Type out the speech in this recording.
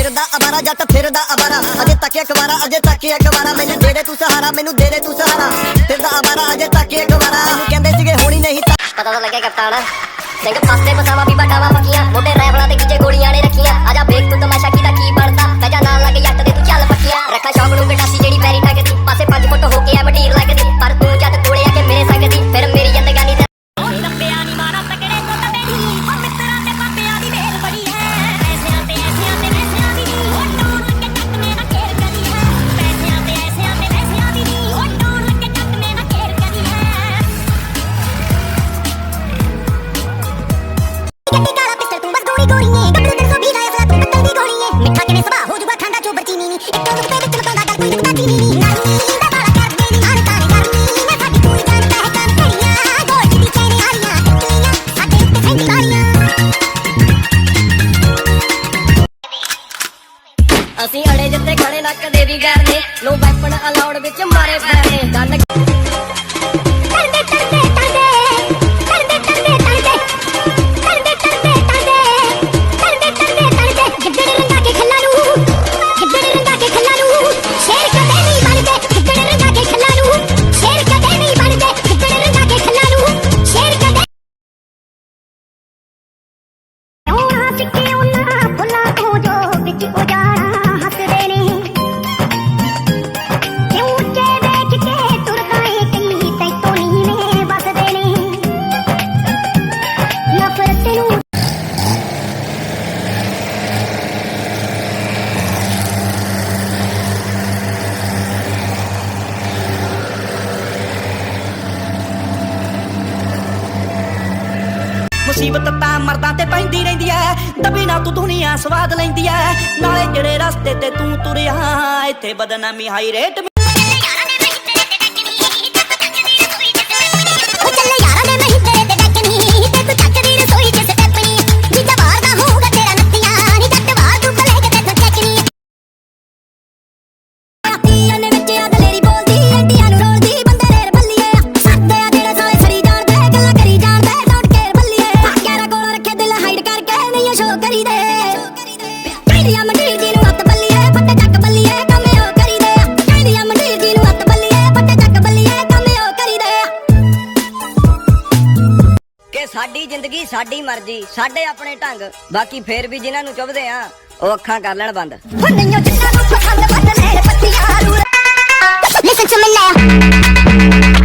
फिरदा अबारा जट फिरदा अबारा अजे तक अखबारा अजे तक अखबारा मैनू दे दे तू सहारा मैनू दे दे तू सहारा फिरदा अबारा अजे तक अखबारा मैनू कहंदे सीगे होनी नहीं पता तो लगे कप्तान सिंह फसते बसावा भी बटावा पक्कियां मोटे रैवला ते कीजे गोलियां ने रखियां आजा देख तू तमाशा कीदा की बनदा पैजा नाल लगे जट दे तू चल पक्कियां रखा शौक नू गटासी जेड़ी पैरी टकदी पासे 5 फुट हो के आ मटीर लगदी पर तू जद कोले आके मेरे संग दी फिर मेरी जिंदगानी ਅਸੀਂ ਅੜੇ ਜਿੱਤੇ ਖੜੇ ਨਾ ਕਦੇ ਵੀ ਗੈਰ ਨੇ ਨੋ ਵੈਪਨ ਅਲਾਉਡ ਵਿੱਚ ਮਾਰੇ ਪੈਣੇ ਗੱਲ मुसीबत तां मर्दां ते पैंदी रहिंदी ऐ दबी ना तू दुनिया स्वाद लैंदी ऐ नाले जेड़े रस्ते ते तू तुरिया इत्थे बदनामी हाई रेट ਸਾਡੀ ਜ਼ਿੰਦਗੀ ਸਾਡੀ ਮਰਜ਼ੀ ਸਾਡੇ ਆਪਣੇ ਢੰਗ ਬਾਕੀ ਫੇਰ ਵੀ ਜਿਨ੍ਹਾਂ ਨੂੰ ਚੁੱਭਦੇ ਆ ਉਹ ਅੱਖਾਂ ਕਰ ਲੈਣ ਬੰਦ ਨਈਓ ਜਿੰਨਾਂ ਨੂੰ ਪਸੰਦ ਵੱਧ ਲੈ ਪੱਤੀਆਂ ਲਿਸਨ ਟੂ ਮੀ ਨਾਓ